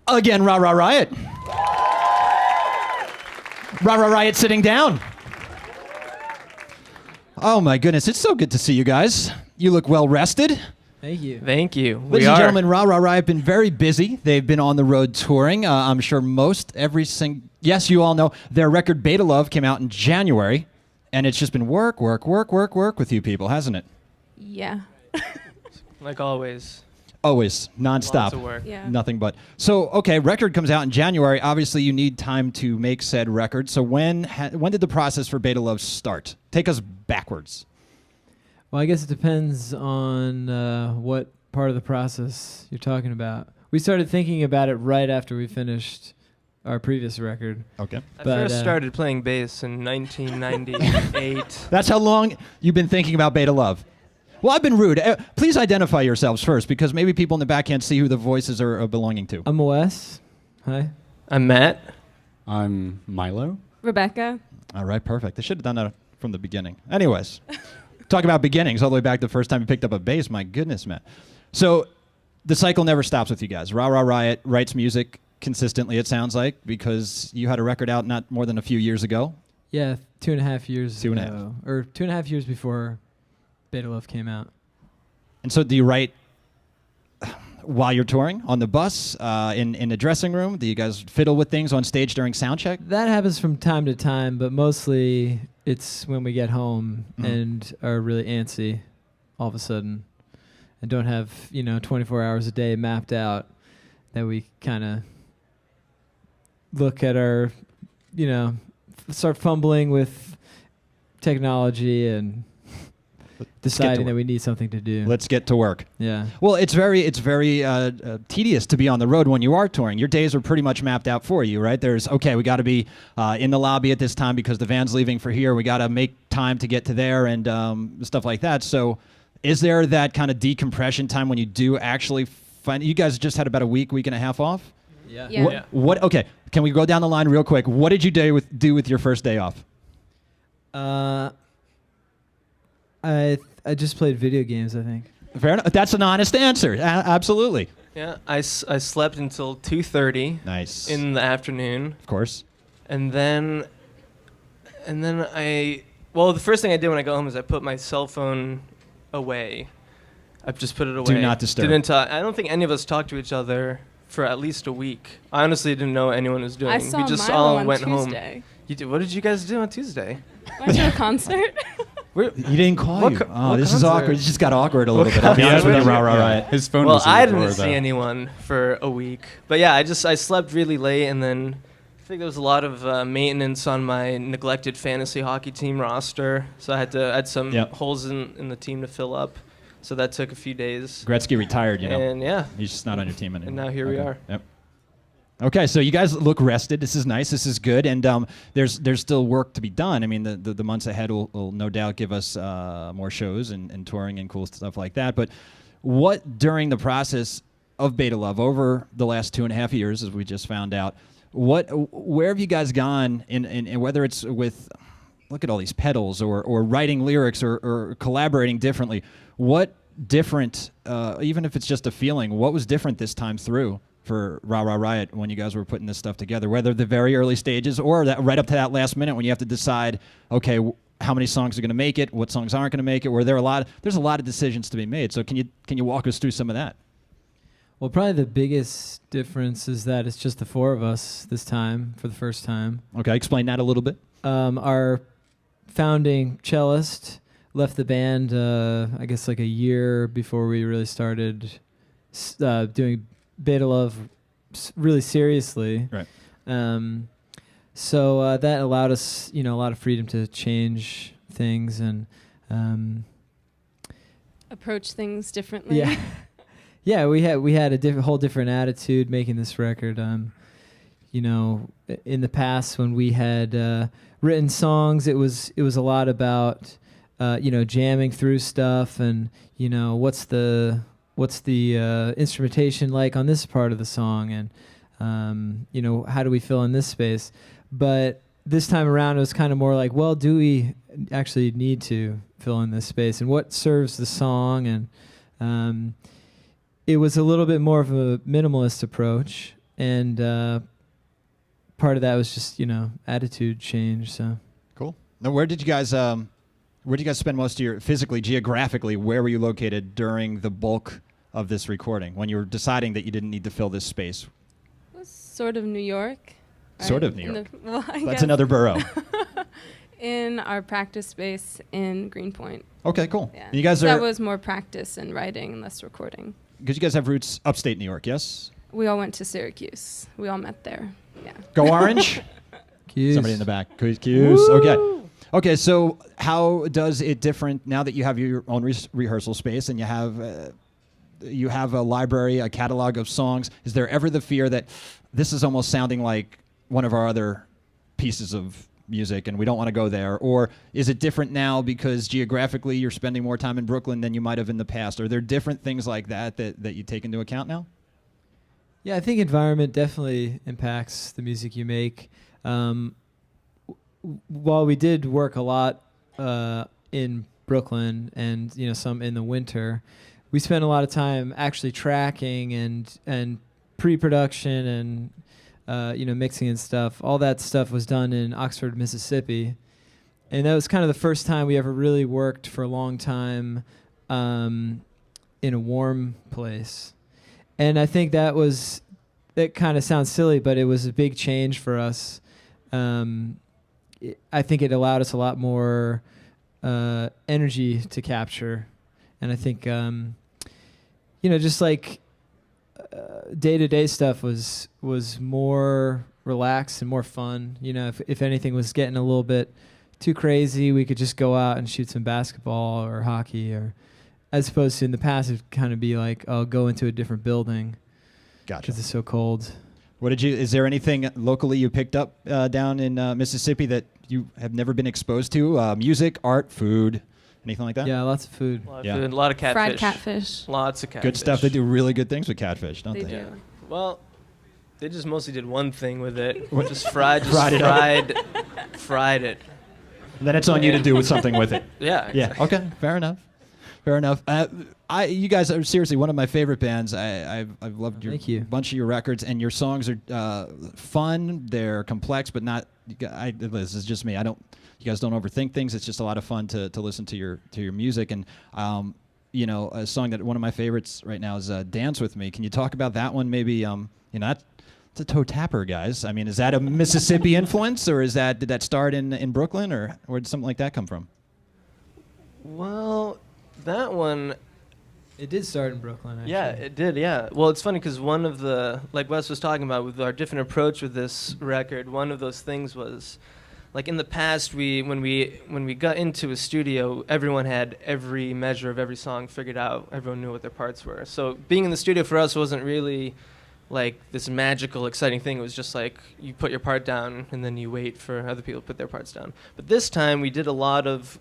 Again, Ra Ra Riot. Ra Ra Riot sitting down. Oh my goodness, it's so good to see you guys. You look well rested. Thank you. Thank you. Ladies and gentlemen, Ra Ra Riot have been very busy. They've been on the road touring. I'm sure yes, you all know their record Beta Love came out in January, and it's just been work with you people, hasn't it? Yeah. Like always. Always, nonstop. Lots of work. Yeah. Nothing but. So, okay, record comes out in January. Obviously, you need time to make said record. So when did the process for Beta Love start? Take us backwards. Well, I guess it depends on what part of the process you're talking about. We started thinking about it right after we finished our previous record. Okay. I first started playing bass in 1998. That's how long you've been thinking about Beta Love. Well, I've been rude. Please identify yourselves first, because maybe people in the back can't see who the voices are belonging to. I'm Wes. Hi. I'm Matt. I'm Milo. Rebecca. All right, perfect. They should have done that from the beginning. Anyways, talk about beginnings all the way back to the first time you picked up a bass. My goodness, Matt. So the cycle never stops with you guys. Ra Ra Riot writes music consistently, it sounds like, because you had a record out not more than a few years ago. Yeah, 2.5 years 2.5. ago. Or 2.5 years before Beta Love came out. And so do you write while you're touring, on the bus, in the dressing room? Do you guys fiddle with things on stage during sound check? That happens from time to time, but mostly it's when we get home and are really antsy all of a sudden and don't have, 24 hours a day mapped out, that we kind of look at our, start fumbling with technology and deciding that we need something to do. Let's get to work. Yeah. Well, it's very tedious to be on the road when you are touring. Your days are pretty much mapped out for you, right? We got to be in the lobby at this time because the van's leaving for here. We got to make time to get to there and stuff like that. So is there that kind of decompression time when you do actually find... You guys just had about a week and a half off? Yeah. Yeah. What? Okay, can we go down the line real quick? What did you do with your first day off? I just played video games, I think. Fair enough. That's an honest answer. Absolutely. Yeah, I slept until 2:30. Nice. In the afternoon. Of course. And then the first thing I did when I got home is I put my cell phone away. I just put it away. Do not disturb. I don't think any of us talked to each other for at least a week. I honestly didn't know what anyone was doing. I saw we just Milo all on went Tuesday. home. You did? What did you guys do on Tuesday? Went to a concert. He didn't call you. What This is concert? awkward. It just got awkward a little bit. I'll be honest with you, Ra Ra Riot. His phone Well, was in I the drawer, didn't see though. anyone for a week. But yeah, I slept really late, and then I think there was a lot of maintenance on my neglected fantasy hockey team roster. So I had some holes in the team to fill up. So that took a few days. Gretzky retired, And yeah. He's just not on your team anymore. And now here we are. Yep. Okay, so you guys look rested. This is nice. This is good. And there's still work to be done. I mean, the months ahead will no doubt give us more shows and touring and cool stuff like that. But what, during the process of Beta Love, over the last 2.5 years, as we just found out, where have you guys gone in whether it's with, look at all these pedals, or writing lyrics or collaborating differently? What different, even if it's just a feeling, what was different this time through for Ra Ra Riot when you guys were putting this stuff together, whether the very early stages or that right up to that last minute when you have to decide, okay, how many songs are going to make it, what songs aren't going to make it, there's a lot of decisions to be made. So can you walk us through some of that? Well, probably the biggest difference is that it's just the four of us this time, for the first time. Okay, explain that a little bit. Our founding cellist left the band, I guess like a year before we really started doing Beta Love really seriously. Right. So that allowed us, a lot of freedom to change things and Approach things differently. Yeah. Yeah, we had a whole different attitude making this record. In the past when we had written songs, it was a lot about jamming through stuff and what's the instrumentation like on this part of the song, and how do we fill in this space? But this time around, it was kind of more like, well, do we actually need to fill in this space, and what serves the song? And it was a little bit more of a minimalist approach, and part of that was just attitude change. So cool. Now, where did you guys spend most of your physically, geographically? Where were you located during the bulk of this recording when you were deciding that you didn't need to fill this space? It was sort of New York. Sort of New York. I That's guess. another borough. In our practice space in Greenpoint. Okay, cool. Yeah. You guys That was more practice and writing and less recording. because you guys have roots upstate New York, yes? We all went to Syracuse. We all met there. Yeah. Go Orange. Cuse. Somebody in the back. Cuse. Okay. Okay, so how does it different now that you have your own rehearsal space and you have a library, a catalog of songs? Is there ever the fear that this is almost sounding like one of our other pieces of music and we don't want to go there? Or is it different now because geographically you're spending more time in Brooklyn than you might have in the past? Are there different things like that you take into account now? Yeah, I think environment definitely impacts the music you make. While we did work a lot in Brooklyn and some in the winter, we spent a lot of time actually tracking and pre-production and mixing and stuff. All that stuff was done in Oxford, Mississippi, and that was kind of the first time we ever really worked for a long time in a warm place. And I think that kind of sounds silly, but it was a big change for us. I think it allowed us a lot more energy to capture. And I think, just like day-to-day stuff was more relaxed and more fun. If anything was getting a little bit too crazy, we could just go out and shoot some basketball or hockey, or as opposed to in the past, it'd kind of be like, oh, go into a different building. Gotcha. Because it's so cold. Is there anything locally you picked up down in Mississippi that you have never been exposed to? Music, art, food, anything like that? Yeah, lots of food. A lot of catfish. Fried catfish. Lots of catfish. Good stuff. They do really good things with catfish, don't they? They do. Yeah. Well, they just mostly did one thing with it. What? Just fried it. And then it's on you to do with something with it. Yeah. Yeah. Okay. Fair enough. You guys are seriously one of my favorite bands. I've loved Thank you. bunch of your records, and your songs are fun. They're complex, but not. This is just me. You guys don't overthink things. It's just a lot of fun to listen to your music. And a song that one of my favorites right now is "Dance with Me." Can you talk about that one? Maybe it's a toe tapper, guys. I mean, is that a Mississippi influence, or did that start in Brooklyn, or where did something like that come from? Well, that one. It did start in Brooklyn, actually. Yeah, it did, yeah. Well, it's funny because one of the, like Wes was talking about with our different approach with this record, one of those things was, like in the past, when we got into a studio, everyone had every measure of every song figured out. Everyone knew what their parts were. So being in the studio for us wasn't really like this magical, exciting thing. It was just like you put your part down and then you wait for other people to put their parts down. But this time we did a lot of,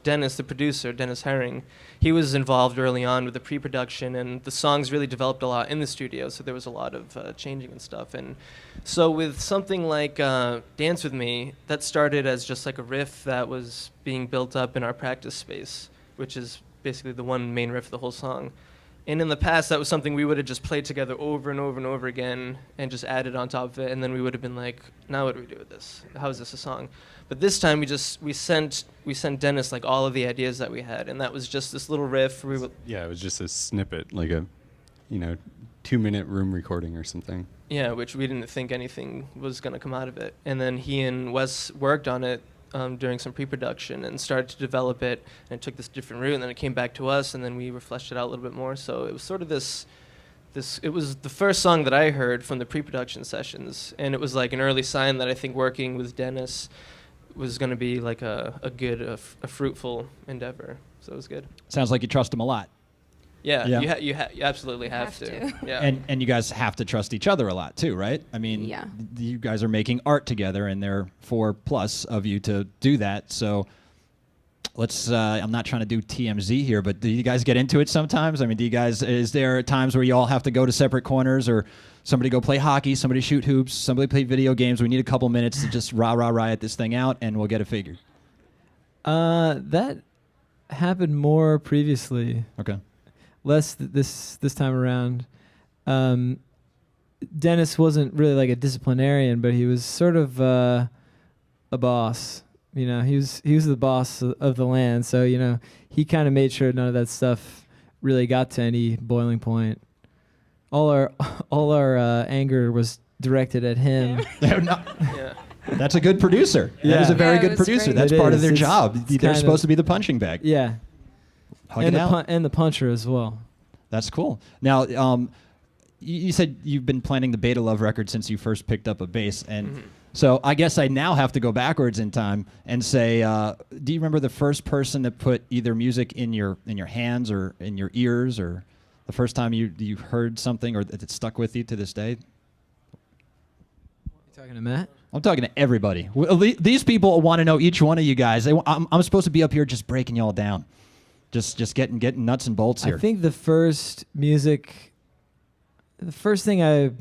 Dennis, the producer, Dennis Herring, he was involved early on with the pre-production, and the songs really developed a lot in the studio, so there was a lot of changing and stuff. And so with something like Dance With Me, that started as just like a riff that was being built up in our practice space, which is basically the one main riff of the whole song. And in the past, that was something we would have just played together over and over and over again and just added on top of it, and then we would have been like, now what do we do with this? How is this a song? But this time we sent Dennis like all of the ideas that we had, and that was just this little riff. Yeah, it was just a snippet, like a 2-minute room recording or something. Yeah, which we didn't think anything was going to come out of it. And then he and Wes worked on it during some pre-production and started to develop it, and it took this different route, and then it came back to us, and then we fleshed it out a little bit more. So it was sort of this it was the first song that I heard from the pre-production sessions, and it was like an early sign that I think working with Dennis was going to be like a fruitful endeavor. So it was good. Sounds like you trust him a lot. Yeah. You absolutely have to. Yeah. And you guys have to trust each other a lot too, right? I mean, Yeah. You guys are making art together, and there are 4+ of you to do that. So let's. I'm not trying to do TMZ here, but do you guys get into it sometimes? I mean, is there times where you all have to go to separate corners, or somebody go play hockey, somebody shoot hoops, somebody play video games? We need a couple minutes to just Ra Ra Riot this thing out, and we'll get it figured. That happened more previously. Okay. Less this time around. Dennis wasn't really like a disciplinarian, but he was sort of a boss. You know, he was the boss of the land. So, you know, he kind of made sure none of that stuff really got to any boiling point. All our anger was directed at him. Yeah. That's a good producer. Yeah. That is a very Yeah, it good was producer. great. That's It part of is. their It's job. They're kind supposed of- to be the punching bag. Yeah. Hug And it the out. and the puncher as well. That's cool. Now, you said you've been planning the Beta Love record since you first picked up a bass, and so I guess I now have to go backwards in time and say, do you remember the first person that put either music in your hands or in your ears, or the first time you heard something or that it stuck with you to this day? You talking to Matt? I'm talking to everybody. These people want to know each one of you guys. I'm supposed to be up here just breaking y'all down, just getting nuts and bolts here. I think the first thing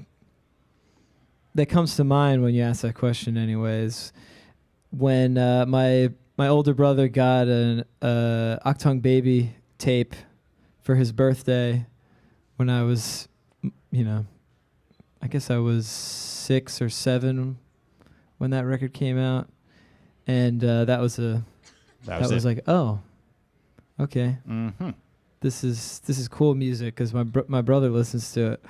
that comes to mind when you ask that question, anyways, when my older brother got an Octung Baby tape for his birthday when I was, you know, I guess I was 6 or 7 when that record came out, and that was like, oh, okay, this is cool music because my brother listens to it.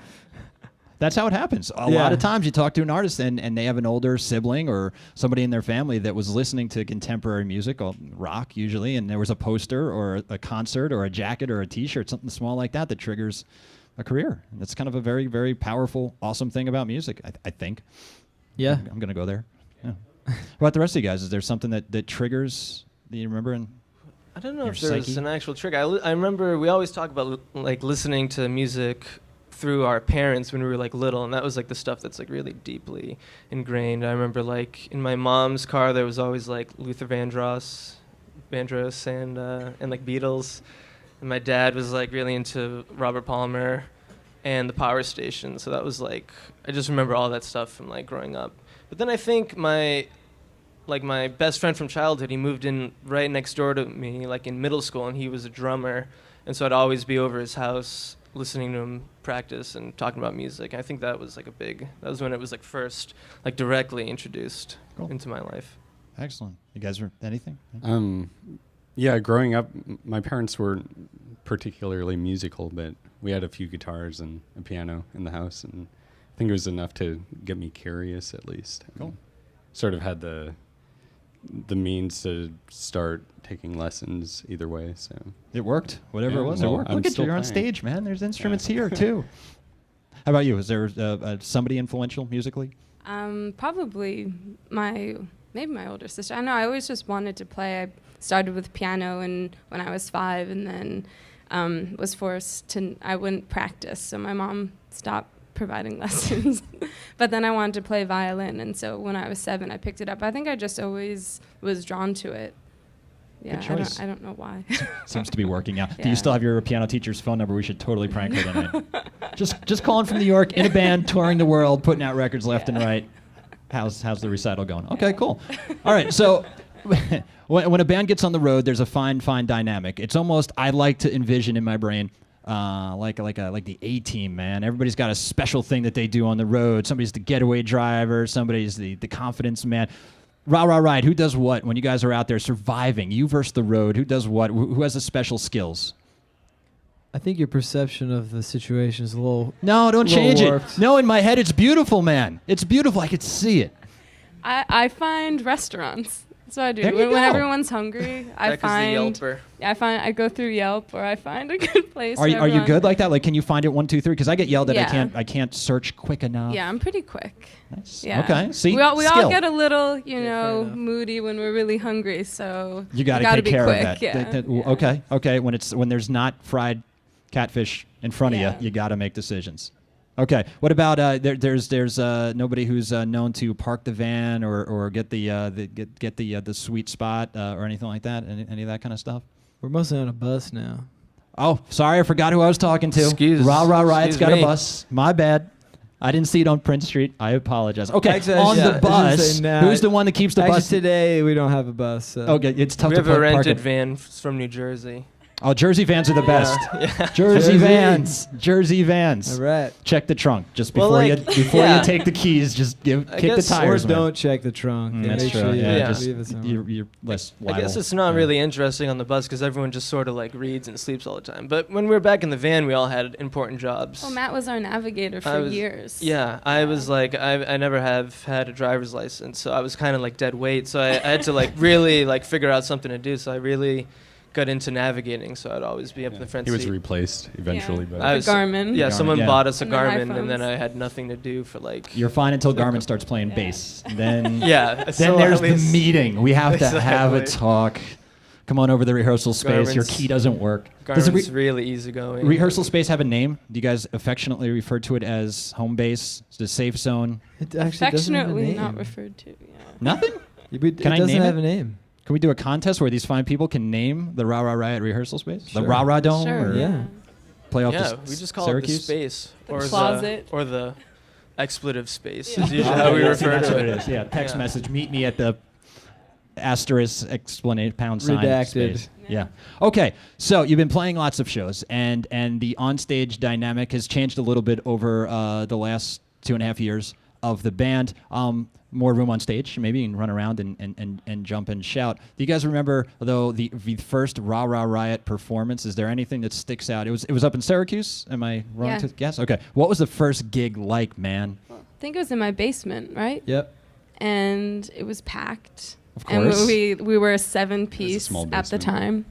That's how it happens. A Yeah. lot of times you talk to an artist and they have an older sibling or somebody in their family that was listening to contemporary music, or rock usually, and there was a poster or a concert or a jacket or a T-shirt, something small like that triggers a career. And that's kind of a very, very powerful, awesome thing about music, I think. Yeah. I'm going to go there. Yeah. What about the rest of you guys? Is there something that triggers that you remember? I don't know Your if there's psyche? an actual trick. I remember we always talk about like listening to music through our parents when we were like little, and that was like the stuff that's like really deeply ingrained. I remember like in my mom's car there was always like Luther Vandross and like Beatles, and my dad was like really into Robert Palmer and the Power Station. So that was like, I just remember all that stuff from like growing up. But then I think my best friend from childhood, he moved in right next door to me, like in middle school, and he was a drummer, and so I'd always be over his house listening to him practice and talking about music. I think that was like that was when it was like first like directly introduced into my life. Excellent. You guys are anything? Yeah, growing up, my parents weren't particularly musical, but we had a few guitars and a piano in the house, and I think it was enough to get me curious at least. Cool. Sort of had the means to start taking lessons either way, so It worked. Whatever Yeah, it was, well, it worked. I'm Look at you. still You're on playing. stage, man. There's instruments here, too. How about you? Is there somebody influential musically? Probably maybe my older sister. I know I always just wanted to play. I started with piano when I was 5, and then was forced to. I wouldn't practice, so my mom stopped providing lessons. But then I wanted to play violin, and so when I was 7, I picked it up. I think I just always was drawn to it. Yeah, Good choice. I don't know why. Seems to be working out. Do Yeah. you still have your piano teacher's phone number? We should totally prank her tonight. just calling from New York, in a band, touring the world, putting out records left and right. How's the recital going? Okay, cool. All right, so when a band gets on the road, there's a fine dynamic. It's almost, I like to envision in my brain, like the A-team, man. Everybody's got a special thing that they do on the road. Somebody's the getaway driver. Somebody's the confidence man. Ra Ra Riot, who does what when you guys are out there surviving? You versus the road. Who does what? Who has the special skills? I think your perception of the situation is a little. No, don't little change it. warped. No, in my head, it's beautiful, man. It's beautiful. I could see it. I find restaurants. That's what I do. There you When go. everyone's hungry, I go through Yelp, or I find a good place. Are you everyone- good like that? Like, can you find it 1, 2, 3? Because I get yelled at. Yeah. I can't search quick enough. Yeah, I'm pretty quick. Nice. Yeah. Okay. See, we all skill. get a little, fair enough. moody when we're really hungry. So You got to gotta take be care quick, of that. Yeah. Okay. Okay. When there's not fried catfish in front Yeah. of you got to make decisions. Okay. What about there's nobody who's known to park the van or get the sweet spot or anything like that? Any of that kind of stuff? We're mostly on a bus now. Oh, sorry, I forgot who I was talking to. Ra Ra Riot's got a bus. My bad. I didn't see it on Prince Street. I apologize. Okay, Actually, on I the should bus, say, nah. who's the one that keeps the Actually, bus? today we don't have a bus. So. Okay, it's tough We to have a park rented it. van from New Jersey. Oh, Jersey vans are the best. Yeah. Jersey vans. All right. Check the trunk just Well, before like, you take the keys. Just kick the guess- tires. Or man. don't check the trunk. That's Make true. sure you Yeah. leave it somewhere. You're less I liable. guess it's not Yeah. really interesting on the bus because everyone just sort of like reads and sleeps all the time. But when we were back in the van, we all had important jobs. Well, Matt was our navigator for years. Yeah, I was like, I never have had a driver's license, so I was kind of like dead weight. So I had to like really like figure out something to do. So I really got into navigating, so I'd always be up in the front He seat. was replaced eventually, Yeah. but I was- Garmin. Yeah, Garmin, someone yeah. bought us a And then Garmin, and then iPhones. I had nothing to do for like. You're fine until Garmin starts playing bass. Then Yeah. then so there's at least- the meeting. We have to have a Exactly. talk. Come on over the rehearsal space. Your Garmin's- key doesn't work. Does Garmin's really easygoing. rehearsal space have a name? Do you guys affectionately refer to it as home base, the safe zone? It actually doesn't have a Affectionately name. not referred to. Yeah. Nothing? It Can I doesn't name have it? a name. Can we do a contest where these fine people can name the Ra Ra Riot rehearsal space? The Sure. Ra Ra Dome? Yeah. Sure. Yeah. Play off Yeah, the we just call Syracuse? it the space, The or closet. or the expletive space Yeah. is usually Oh, how we yeah, refer that's to what it. it is. Yeah, text Yeah. message. Meet me at the asterisk explanation pound sign Redacted. space. Yeah. Okay. So you've been playing lots of shows, and the onstage dynamic has changed a little bit over the last 2.5 years of the band. More room on stage. Maybe you can run around and jump and shout. Do you guys remember though the first Ra Ra Riot performance? Is there anything that sticks out? It was up in Syracuse. Am I wrong Yeah. to guess? Okay. What was the first gig like, man? I think it was in my basement, right? Yep. And it was packed. Of course. And we were a 7-piece small at the basement. time.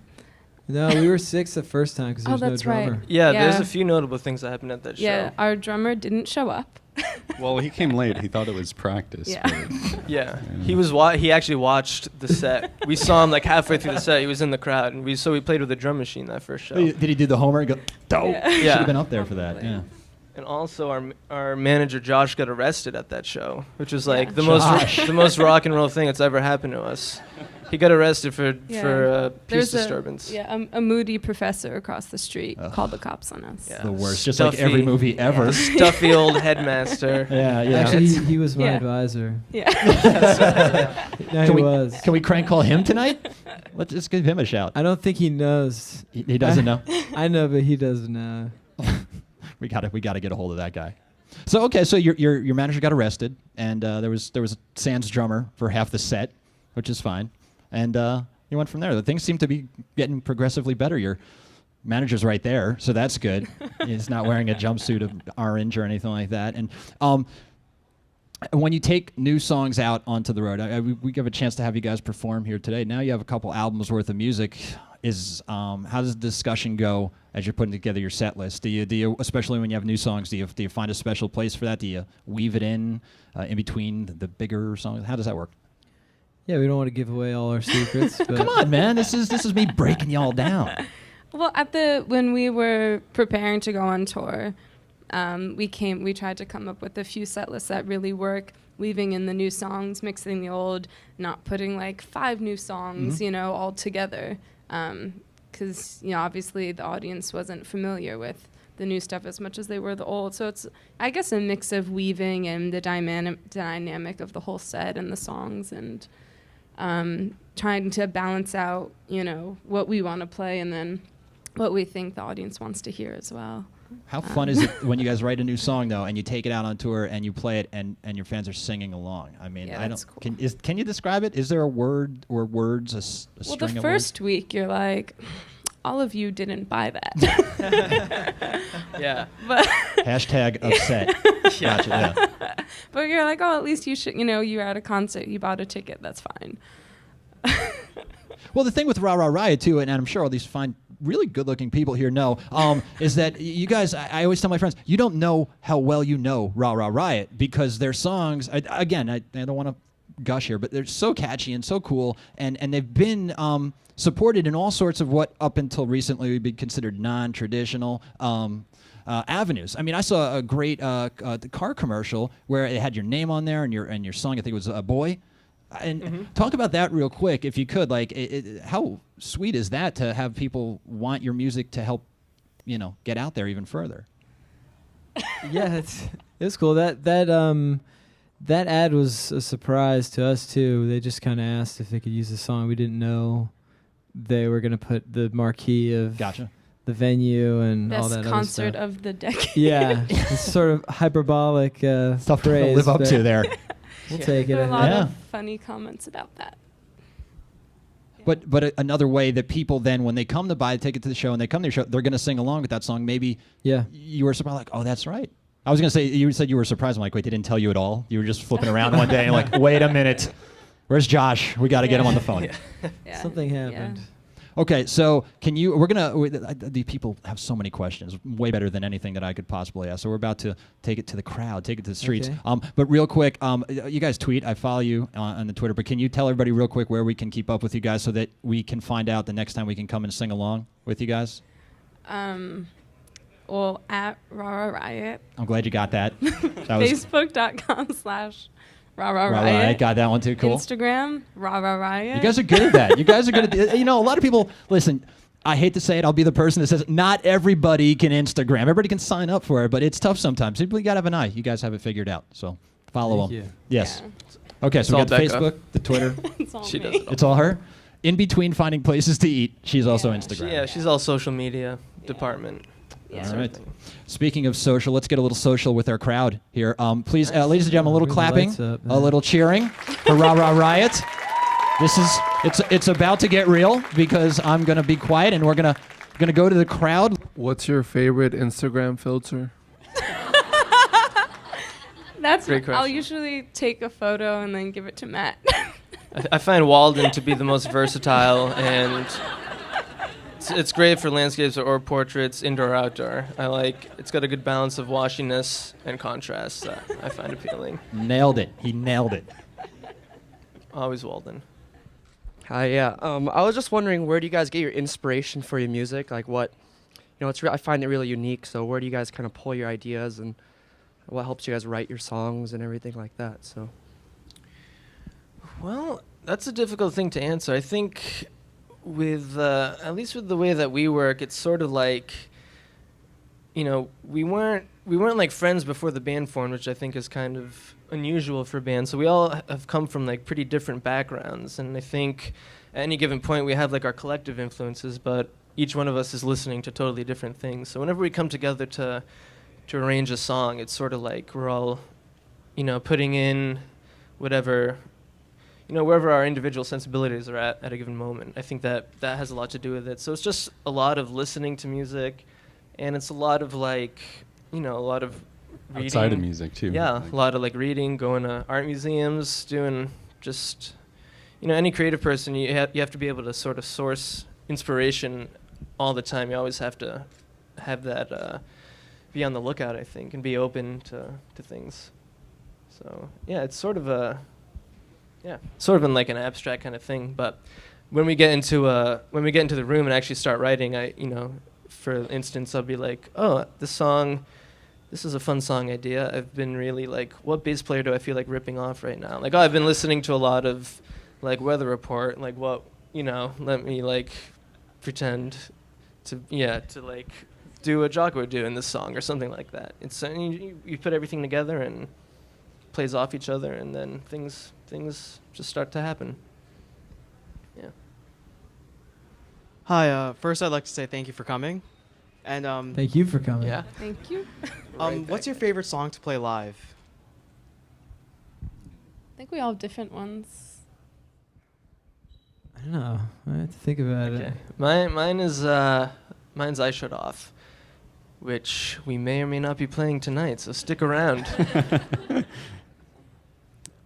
No, we were 6 the first time because Oh, there's no that's right. drummer. Yeah, Yeah. there's a few notable things that happened at that Yeah, show. our drummer didn't show up. well, he came late. He thought it was practice. Yeah. but- Yeah, he actually watched the set. We saw him like halfway through the set. He was in the crowd, and we played with a drum machine that first show. Did he do the homer and go, dope? Yeah. Should Yeah. have been up there for that. Yeah. And also, our manager Josh got arrested at that show, which was like Yeah. the Josh. most rock and roll thing that's ever happened to us. He got arrested for peace There's disturbance. a moody professor across the street Ugh. called the cops on us. Yeah. The worst. Just like Stuffy. every movie ever. Stuffy old headmaster. Yeah, yeah. Actually, he was my Yeah. advisor. Yeah. No, Can he we, was. can we crank call him tonight? Let's just give him a shout. I don't think he knows. He doesn't know. I know, but he doesn't know. We gotta get a hold of that guy. So okay, so your manager got arrested, and there was a Sans drummer for half the set, which is fine, and you went from there. The things seem to be getting progressively better. Your manager's right there, so that's good. He's not wearing a jumpsuit of orange or anything like that. And when you take new songs out onto the road, we have a chance to have you guys perform here today. Now you have a couple albums worth of music. How does the discussion go as you're putting together your set list? Do you especially when you have new songs, do you find a special place for that? Do you weave it in between the bigger songs? How does that work? Yeah, we don't want to give away all our secrets. But Come on, man! This is me breaking y'all down. Well, when we were preparing to go on tour, we tried to come up with a few set lists that really work, weaving in the new songs, mixing the old, not putting like 5 new songs, all together. Because obviously the audience wasn't familiar with the new stuff as much as they were the old. So it's, I guess, a mix of weaving and the dynamic of the whole set and the songs, and trying to balance out, what we want to play and then what we think the audience wants to hear as well. How fun is it when you guys write a new song though, and you take it out on tour and you play it, and your fans are singing along? I mean, Yeah, I that's don't. cool. Can you describe it? Is there a word or words, a Well, string the of first week you're like, all of you didn't buy that. Yeah. But words? Hashtag upset. Gotcha. Yeah. but you're like, oh, at least you should, you're at a concert, you bought a ticket, that's fine. Well, the thing with Ra Ra Riot too, and I'm sure all these fine, really good-looking people here know, is that you guys. I always tell my friends, you don't know how well you know Ra Ra Riot because their songs. I don't want to gush here, but they're so catchy and so cool, and they've been supported in all sorts of what up until recently would be considered non-traditional avenues. I mean, I saw a great car commercial where it had your name on there and your song. I think it was a boy. And talk about that real quick, if you could. Like, how sweet is that to have people want your music to help, get out there even further? Yeah, it was cool. That ad was a surprise to us too. They just kind of asked if they could use the song. We didn't know they were gonna put the marquee of the venue and all that Best other concert stuff. of the decade. Yeah, it's sort of hyperbolic Stuff to phrase, live up but to there. We'll take it. There were a lot Yeah. of funny comments about that. But another way that people then, when they come to buy a ticket to the show and they come to your show, they're going to sing along with that song. Maybe you were surprised, like, oh, that's right. I was going to say, you said you were surprised. I'm like, wait, they didn't tell you at all? You were just flipping around one day and like, wait a minute. Where's Josh? We got to get him on the phone. Yeah. Something happened. Okay, so the people have so many questions, way better than anything that I could possibly ask. So we're about to take it to the crowd, take it to the streets. Okay. But real quick, you guys tweet. I follow you on the Twitter. But can you tell everybody real quick where we can keep up with you guys so that we can find out the next time we can come and sing along with you guys? Well, at Ra Ra Riot. I'm glad you got that. That was Facebook.com/Ra Ra Ra Ra Riot. Riot. Got that one too. Cool. Instagram, Ra Ra Riot. You guys are good at that. You guys are good at a lot of people, listen, I hate to say it, I'll be the person that says not everybody can Instagram. Everybody can sign up for it, but it's tough sometimes. You got to have an eye. You guys have it figured out. So follow them. Yes. Yeah. Okay, so we got the Facebook, the Twitter. It's all She me. does it all. It's all her. In between finding places to eat, she's also Instagram. She's all social media department. Yeah. All right. Speaking of social, let's get a little social with our crowd here. Please, ladies and gentlemen, a little clapping, a little cheering for Ra Ra Riot. It's about to get real because I'm gonna be quiet and we're gonna go to the crowd. What's your favorite Instagram filter? That's Great question. I'll usually take a photo and then give it to Matt. I find Walden to be the most versatile, and it's great for landscapes or portraits, indoor or outdoor. It's got a good balance of washiness and contrast that I find appealing. Nailed it. He nailed it. Always Walden. Hi, yeah. I was just wondering, where do you guys get your inspiration for your music? Like what, I find it really unique. So where do you guys kind of pull your ideas, and what helps you guys write your songs and everything like that? So. Well, that's a difficult thing to answer. I think with, at least with the way that we work, it's sort of like, we weren't like friends before the band formed, which I think is kind of unusual for bands. So we all have come from like pretty different backgrounds, and I think at any given point we have like our collective influences, but each one of us is listening to totally different things. So whenever we come together to arrange a song, it's sort of like we're all, putting in whatever, wherever our individual sensibilities are at a given moment. I think that has a lot to do with it. So it's just a lot of listening to music, and it's a lot of like, a lot of reading. Outside of music too. Yeah, a lot of like reading, going to art museums, doing just, any creative person, you have to be able to sort of source inspiration all the time. You always have to have that, be on the lookout, I think, and be open to things. So yeah, it's sort of in like an abstract kind of thing. But when we get into the room and actually start writing, for instance, I'll be like, oh, this is a fun song idea. I've been really like, what bass player do I feel like ripping off right now? Like, oh, I've been listening to a lot of like Weather Report. Like, what, let me like pretend to like do what Jocko would do in this song or something like that. It's you put everything together and plays off each other, and then things just start to happen. Yeah. Hi. First, I'd like to say thank you for coming, and Thank you for coming. yeah. Thank you. What's your favorite song to play live? I think we all have different ones. I don't know. I have to think about Okay. it. Mine's I Shut Off, which we may or may not be playing tonight, so stick around.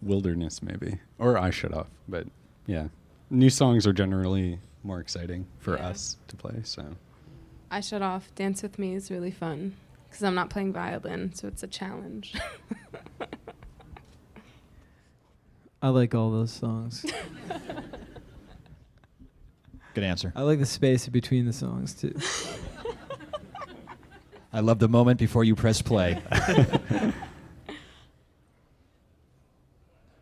Wilderness maybe, or I Shut Off, but yeah, new songs are generally more exciting for us to play. So I Shut Off, Dance With Me is really fun because I'm not playing violin, so it's a challenge. I like all those songs. Good answer. I like the space in between the songs too. I love the moment before you press play.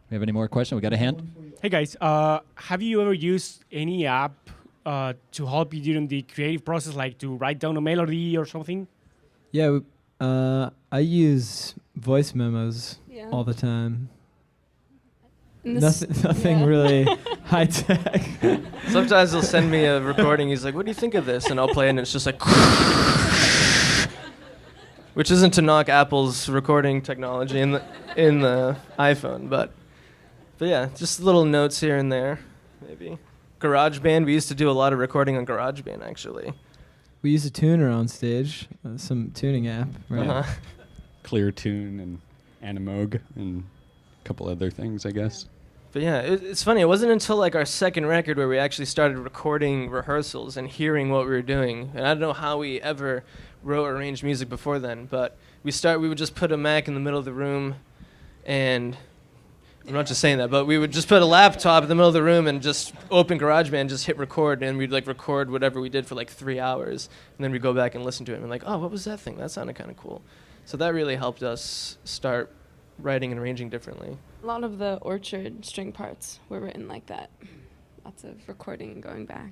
We have any more questions? We got a hand? Hey guys, have you ever used any app to help you during the creative process, like to write down a melody or something? Yeah, I use voice memos Yeah. all the time. Nothing really high tech. Sometimes he'll send me a recording. He's like, "What do you think of this?" And I'll play it, and it's just like, which isn't to knock Apple's recording technology in the iPhone, but yeah, just little notes here and there, maybe. GarageBand. We used to do a lot of recording on GarageBand, actually. We use a tuner on stage, some tuning app. Right? Uh-huh. Clear Tune and Animoog and a couple other things, I guess. But yeah, it's funny. It wasn't until like our second record where we actually started recording rehearsals and hearing what we were doing. And I don't know how we ever wrote or arranged music before then, but we would just put a Mac in the middle of the room, and I'm not just saying that, but we would just put a laptop in the middle of the room and just open GarageBand, just hit record, and we'd like record whatever we did for like 3 hours, and then we'd go back and listen to it and be like, oh, what was that thing? That sounded kind of cool. So that really helped us start writing and arranging differently. A lot of the orchard string parts were written like that. Lots of recording and going back.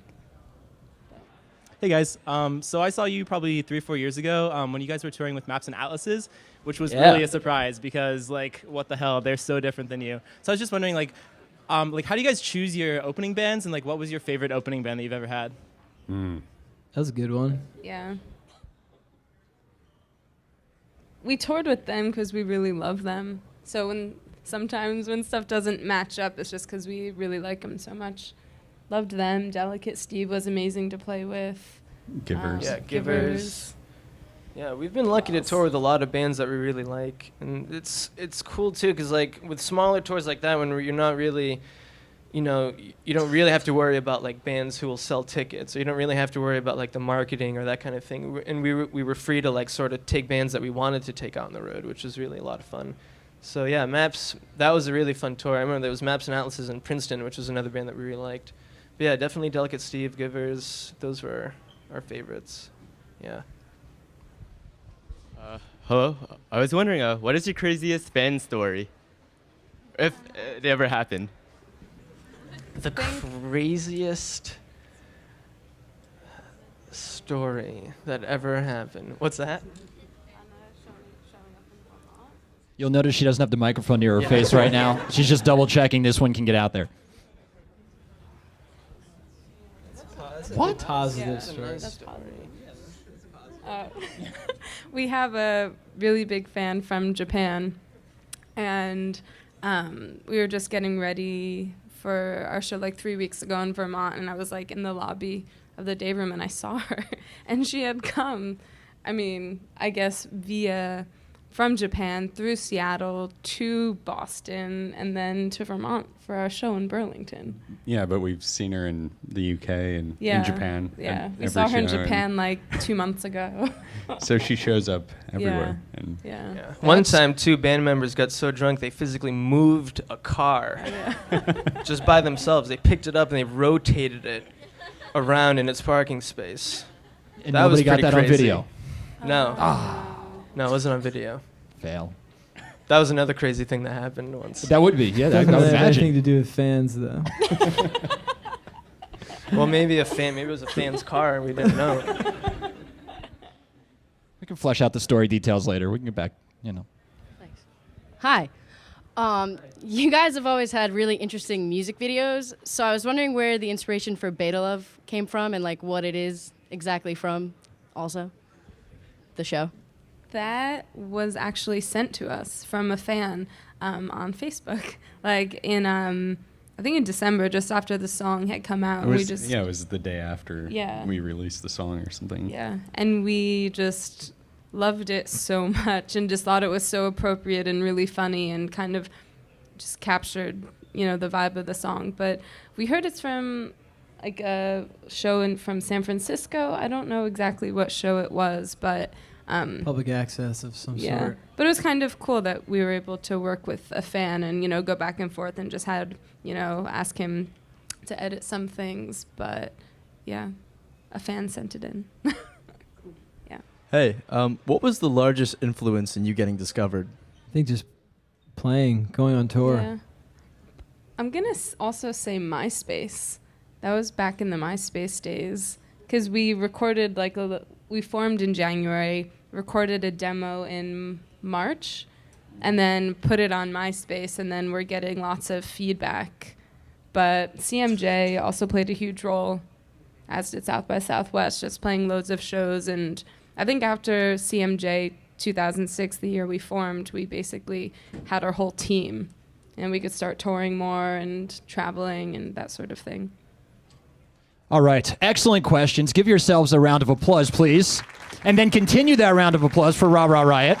Hey guys, so I saw you probably 3 or 4 years ago when you guys were touring with Maps and Atlases, which was really a surprise because like what the hell, they're so different than you. So I was just wondering like how do you guys choose your opening bands, and like what was your favorite opening band that you've ever had? That was a good one. Yeah. We toured with them because we really love them. So sometimes when stuff doesn't match up, it's just because we really like them so much. Loved them. Delicate Steve was amazing to play with. Givers. Yeah, Givers. Yeah, we've been lucky to tour with a lot of bands that we really like, and it's cool too, because like with smaller tours like that, when you're not really, you don't really have to worry about like bands who will sell tickets, or you don't really have to worry about like the marketing or that kind of thing. And we were free to like sort of take bands that we wanted to take out on the road, which was really a lot of fun. So yeah, Maps, that was a really fun tour. I remember there was Maps and Atlases in Princeton, which was another band that we really liked. But yeah, definitely Delicate Steve, Givers, those were our favorites. Yeah. Hello. I was wondering, what is your craziest fan story, if it ever happened? The craziest story that ever happened. What's that? You'll notice she doesn't have the microphone near her face right now. She's just double checking this one can get out there. What? Positive story. That's positive. We have a really big fan from Japan, and we were just getting ready for our show like 3 weeks ago in Vermont, and I was like in the lobby of the day room, and I saw her, and she had come, I guess from Japan through Seattle to Boston and then to Vermont for our show in Burlington. Yeah, but we've seen her in the UK and in Japan. Yeah, we saw her in Japan like 2 months ago. So she shows up everywhere. Yeah. And Yeah. One time, 2 band members got so drunk they physically moved a car just by themselves. They picked it up and they rotated it around in its parking space. And that nobody got that crazy. on video? No. No, it wasn't on video. Fail. That was another crazy thing that happened once. That would be, yeah. Doesn't I would have imagine. anything to do with fans, though. Well, maybe it was a fan's car and we didn't know. We can flesh out the story details later. We can get back, Thanks. Hi. You guys have always had really interesting music videos, so I was wondering where the inspiration for Beta Love came from and like what it is exactly from also, the show. That was actually sent to us from a fan on Facebook, like in I think in December, just after the song had come out. It was the day after we released the song or something. Yeah, and we just loved it so much and just thought it was so appropriate and really funny and kind of just captured, the vibe of the song. But we heard it's from like a show from San Francisco. I don't know exactly what show it was, but public access of some sort. But it was kind of cool that we were able to work with a fan and, go back and forth and just had, ask him to edit some things. But, yeah, a fan sent it in. Yeah. Hey, what was the largest influence in you getting discovered? I think just playing, going on tour. Yeah. I'm going to also say MySpace. That was back in the MySpace days. Because we recorded, we formed in January, recorded a demo in March, and then put it on MySpace, and then we're getting lots of feedback. But CMJ also played a huge role, as did South by Southwest, just playing loads of shows. And I think after CMJ 2006, the year we formed, we basically had our whole team, and we could start touring more and traveling and that sort of thing. All right, excellent questions. Give yourselves a round of applause, please. And then continue that round of applause for Ra Ra Riot.